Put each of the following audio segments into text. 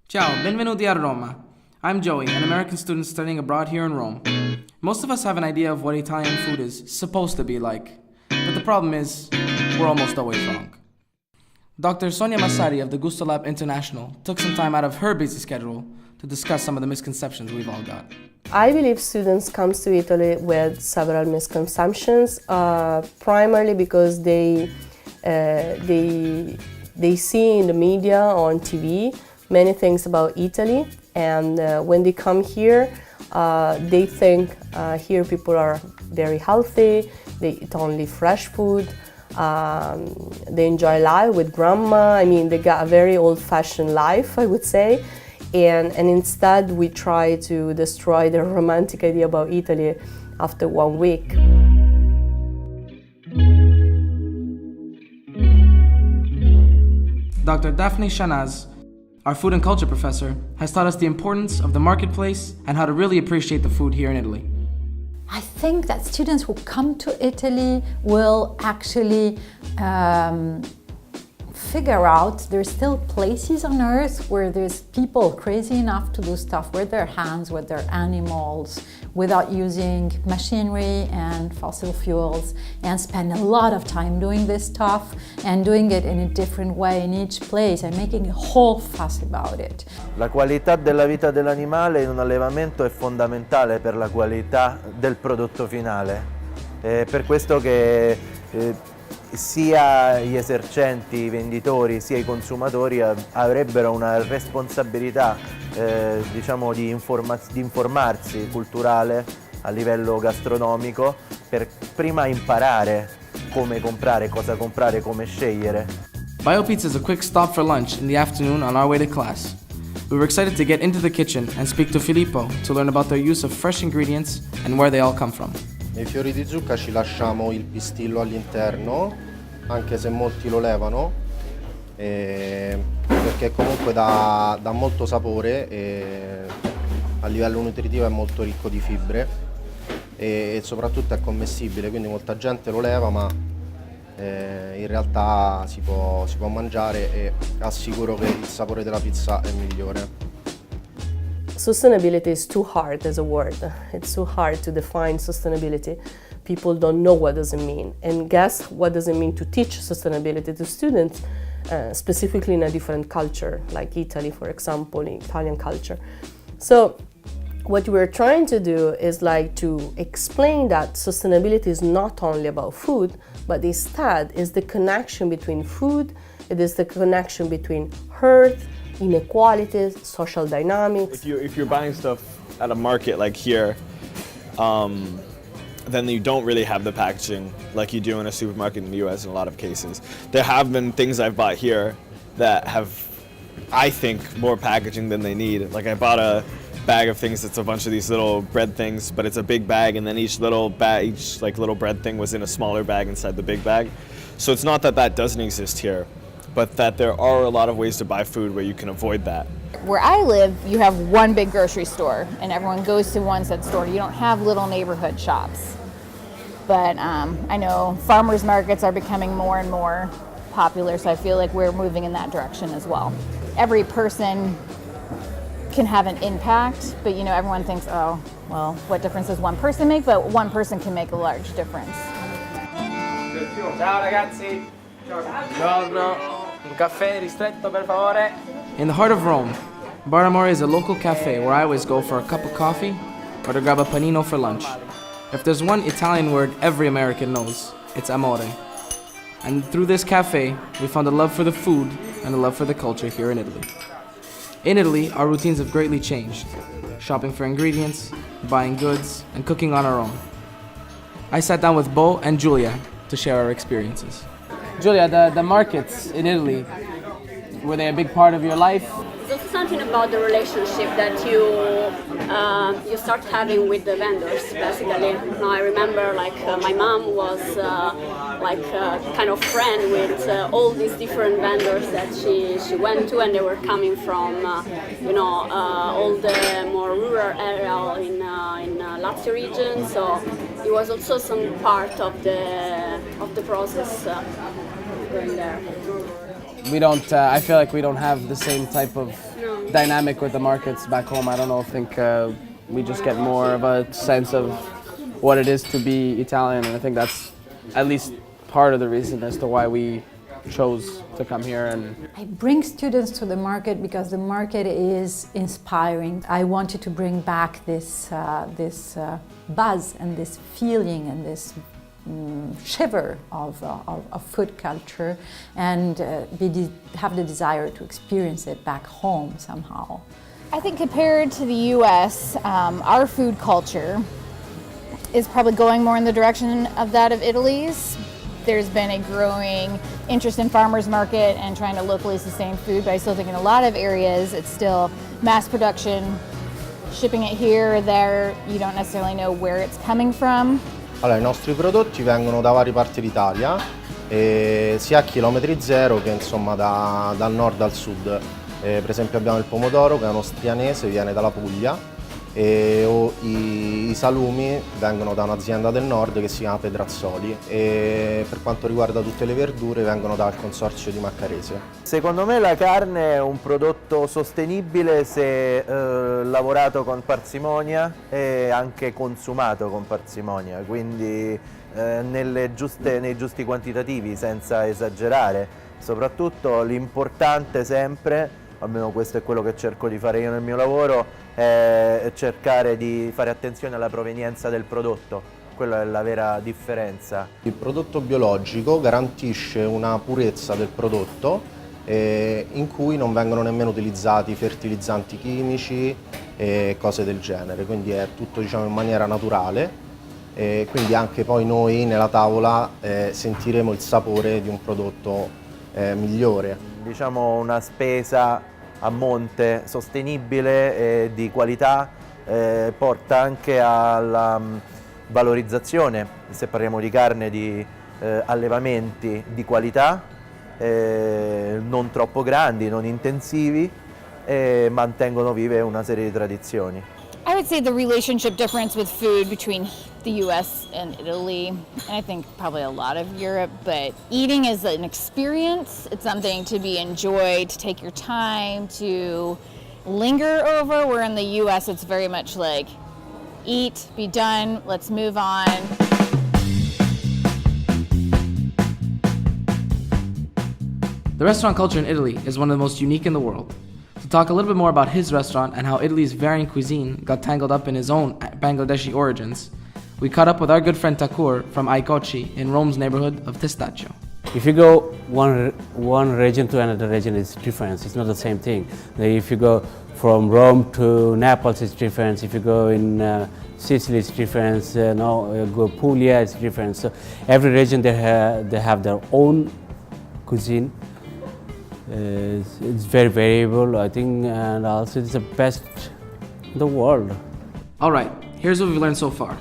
Ciao, benvenuti a Roma. I'm Joey, an American student studying abroad here in Rome. Most of us have an idea of what Italian food is supposed to be like, but the problem is, we're almost always wrong. Dr. Sonia Massari of the Gusto Lab International took some time out of her busy schedule to discuss some of the misconceptions we've all got. I believe students come to Italy with several misconceptions, primarily because they see in the media, on TV, many things about Italy, and when they come here, they think here people are very healthy, they eat only fresh food, they enjoy life with grandma. I mean, they got a very old-fashioned life, I would say, and instead we try to destroy their romantic idea about Italy after 1 week. Dr. Daphne Shanaz, our food and culture professor, has taught us the importance of the marketplace and how to really appreciate the food here in Italy. I think that students who come to Italy will actually figure out there's still places on earth where there's people crazy enough to do stuff with their hands, with their animals, without using machinery and fossil fuels, and spend a lot of time doing this stuff and doing it in a different way in each place and making a whole fuss about it. La qualità della vita dell'animale in un allevamento è fondamentale per la qualità del prodotto finale. È per questo che sia gli esercenti, i venditori, sia i consumatori avrebbero una responsabilità diciamo di informarsi culturale a livello gastronomico per prima imparare come comprare, cosa comprare, come scegliere. BioPizza is a quick stop for lunch in the afternoon on our way to class. We were excited to get into the kitchen and speak to Filippo to learn about their use of fresh ingredients and where they all come from. Nei fiori di zucca ci lasciamo il pistillo all'interno, anche se molti lo levano, perché comunque dà molto sapore e a livello nutritivo è molto ricco di fibre e soprattutto è commestibile, quindi molta gente lo leva, ma in realtà si può mangiare e assicuro che il sapore della pizza è migliore. Sustainability is too hard as a word. It's too hard to define sustainability. People don't know what does it mean. And guess what does it mean to teach sustainability to students, specifically in a different culture, like Italy, for example, in Italian culture. So what we're trying to do is like to explain that sustainability is not only about food, but instead is the connection between food, it is the connection between earth, inequalities, social dynamics. If you're buying stuff at a market like here, then you don't really have the packaging like you do in a supermarket in the US in a lot of cases. There have been things I've bought here that have, I think, more packaging than they need. Like I bought a bag of things that's a bunch of these little bread things, but it's a big bag, and then each little bread thing was in a smaller bag inside the big bag. So it's not that that doesn't exist here, but that there are a lot of ways to buy food where you can avoid that. Where I live, you have one big grocery store and everyone goes to one set store. You don't have little neighborhood shops. But I know farmers markets are becoming more and more popular, so I feel like we're moving in that direction as well. Every person can have an impact, but you know, everyone thinks, oh, well, what difference does one person make? But one person can make a large difference. Ciao ragazzi. Ciao bro. Un caffè ristretto per favore. In the heart of Rome, Bar Amore is a local cafe where I always go for a cup of coffee or to grab a panino for lunch. If there's one Italian word every American knows, it's amore. And through this cafe, we found a love for the food and a love for the culture here in Italy. In Italy, our routines have greatly changed. Shopping for ingredients, buying goods, and cooking on our own. I sat down with Bo and Giulia to share our experiences. Giulia, the markets in Italy, were they a big part of your life? It's also something about the relationship that you start having with the vendors, basically. Now, I remember my mom was kind of friend with all these different vendors that she went to, and they were coming from all the more rural area in Lazio region. So it was also some part of the process going there. we don't. I feel like we don't have the same type of dynamic with the markets back home. I don't know. I think we just get more of a sense of what it is to be Italian, and I think that's at least part of the reason as to why we chose to come here. And I bring students to the market because the market is inspiring. I wanted to bring back this buzz and this feeling and this shiver of food culture, and have the desire to experience it back home somehow. I think compared to the US, our food culture is probably going more in the direction of that of Italy's. There's been a growing interest in farmers market and trying to locally sustain food, but I still think in a lot of areas it's still mass production, shipping it here or there, you don't necessarily know where it's coming from. Allora, i nostri prodotti vengono da varie parti d'Italia, sia a chilometri zero che insomma dal nord al sud. Per esempio abbiamo il pomodoro che è uno strianese, viene dalla Puglia, o i salumi vengono da un'azienda del nord che si chiama Pedrazzoli, e per quanto riguarda tutte le verdure vengono dal consorzio di Maccarese. Secondo me la carne è un prodotto sostenibile se lavorato con parsimonia e anche consumato con parsimonia, quindi nei giusti quantitativi, senza esagerare. Soprattutto l'importante sempre, almeno questo è quello che cerco di fare io nel mio lavoro, è cercare di fare attenzione alla provenienza del prodotto. Quella è la vera differenza. Il prodotto biologico garantisce una purezza del prodotto in cui non vengono nemmeno utilizzati fertilizzanti chimici e cose del genere, quindi è tutto, diciamo, in maniera naturale, quindi anche poi noi nella tavola sentiremo il sapore di un prodotto migliore. Diciamo una spesa a monte sostenibile e di qualità porta anche alla valorizzazione, se parliamo di carne, di allevamenti di qualità, non troppo grandi, non intensivi, e mantengono vive una serie di tradizioni. I would say the relationship difference with food between the US and Italy, and I think probably a lot of Europe, but eating is an experience. It's something to be enjoyed, to take your time, to linger over, where in the US it's very much like, eat, be done, let's move on. the restaurant culture in Italy is one of the most unique in the world. To talk a little bit more about his restaurant and how Italy's varying cuisine got tangled up in his own Bangladeshi origins, we caught up with our good friend Takur from Aikochi in Rome's neighborhood of Testaccio. If you go one region to another region, it's different. It's not the same thing. If you go from Rome to Naples, it's different. If you go in Sicily, it's different. Go Puglia, it's different. So every region they have their own cuisine. It's very variable, I think, and also it's the best in the world. All right, here's what we've learned so far.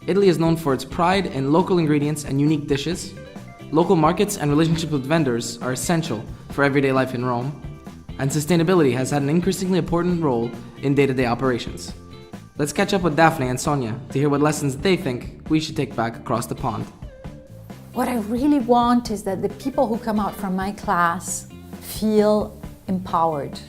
Italy is known for its pride in local ingredients and unique dishes. Local markets and relationships with vendors are essential for everyday life in Rome. And sustainability has had an increasingly important role in day-to-day operations. Let's catch up with Daphne and Sonia to hear what lessons they think we should take back across the pond. What I really want is that the people who come out from my class feel empowered.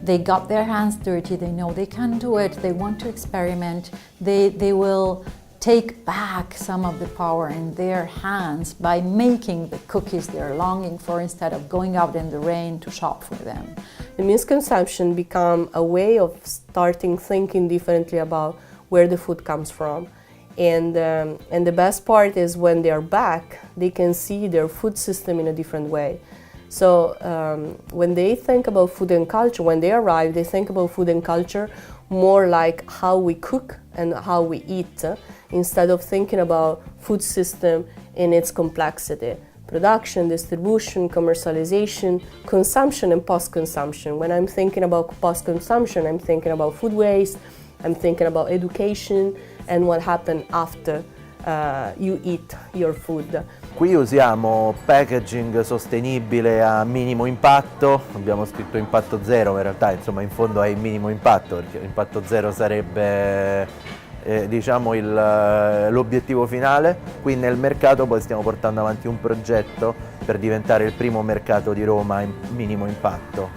They got their hands dirty, they know they can do it, they want to experiment, they will take back some of the power in their hands by making the cookies they're longing for instead of going out in the rain to shop for them. The misconception become a way of starting thinking differently about where the food comes from. And the best part is when they are back, they can see their food system in a different way. So when they think about food and culture, when they arrive, they think about food and culture more like how we cook and how we eat, instead of thinking about food system in its complexity. Production, distribution, commercialization, consumption and post-consumption. When I'm thinking about post-consumption, I'm thinking about food waste, I'm thinking about education and what happened after you eat your food. Qui usiamo packaging sostenibile a minimo impatto, abbiamo scritto impatto zero, ma in realtà insomma in fondo è il minimo impatto, perché impatto zero sarebbe diciamo l'obiettivo finale. Qui nel mercato poi stiamo portando avanti un progetto per diventare il primo mercato di Roma in minimo impatto,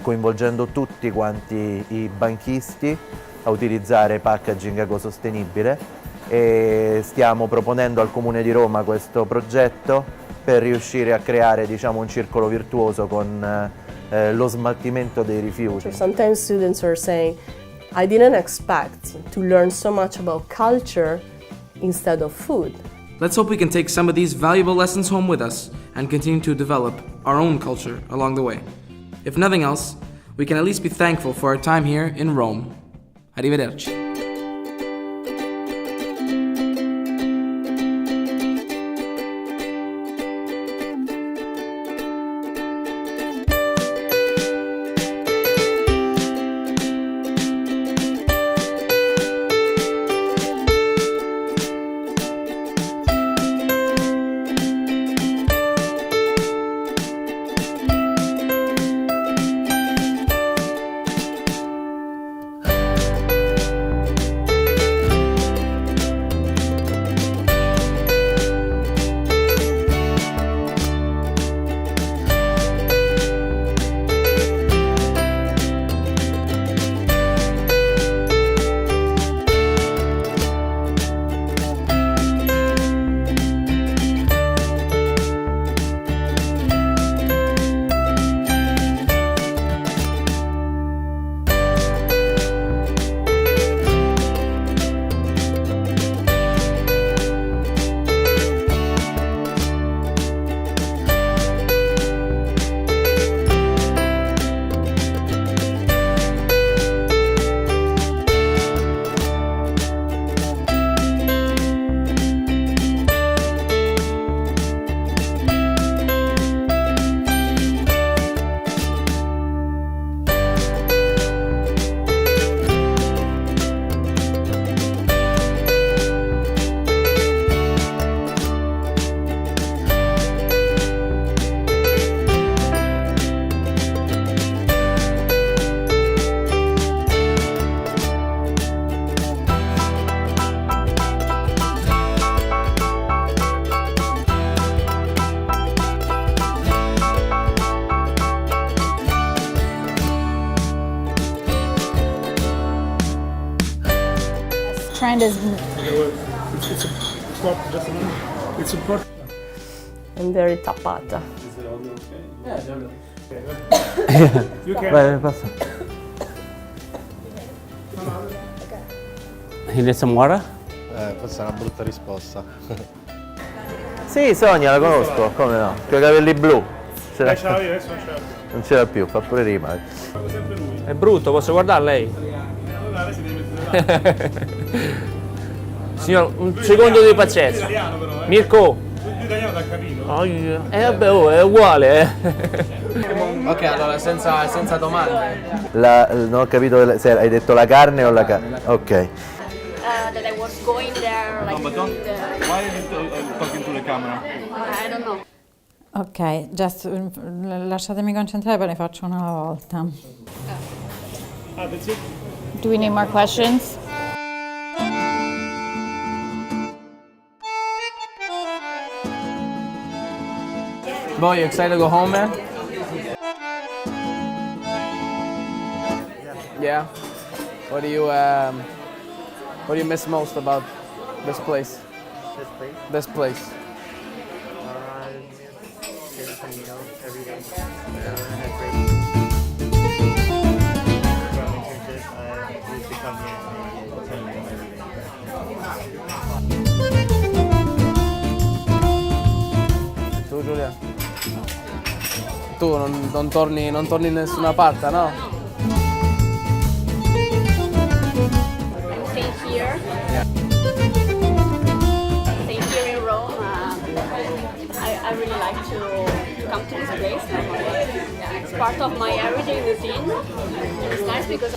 coinvolgendo tutti quanti i banchisti a utilizzare packaging ecosostenibile, e stiamo proponendo al Comune di Roma questo progetto per riuscire a creare, diciamo, un circolo virtuoso con lo smaltimento dei rifiuti. Sometimes students are saying, I didn't expect to learn so much about culture instead of food. Let's hope we can take some of these valuable lessons home with us and continue to develop our own culture along the way. If nothing else, we can at least be thankful for our time here in Rome. Arrivederci. Trying to It's important. I'm very tappata. Vai, passa. You need some water? Questa è una brutta risposta. Sì, Sonia, la conosco, come no? Con i capelli blu. Ce l'avevi, adesso non ce l'ho. Non ce l'ha più, fa pure rima. È brutto, posso guardare lei? Allora lei si deve mettere Signor, un secondo di pazienza. italiano però, Mirko! L'italiano t'ha capito? Vabbè, è uguale, Ok, allora senza domande. Non ho capito se hai detto la carne o la carne. Ok. That I was going there, like, Why are you talking to the camera? I don't know. Ok, just lasciatemi concentrare, poi ne faccio una alla volta. That's it? do we need more questions? Bo, you excited to go home, man? Yeah. What do you miss most about this place? This place? This place. Getting some meals every day. I had great from internships. I used to come here and get some meals every day. Tu, Giulia? Tu non torni in nessuna parte, no? Stay here. Yeah. Stay here in Rome. I really like to come to this place. It's part of my everyday routine. And it's nice because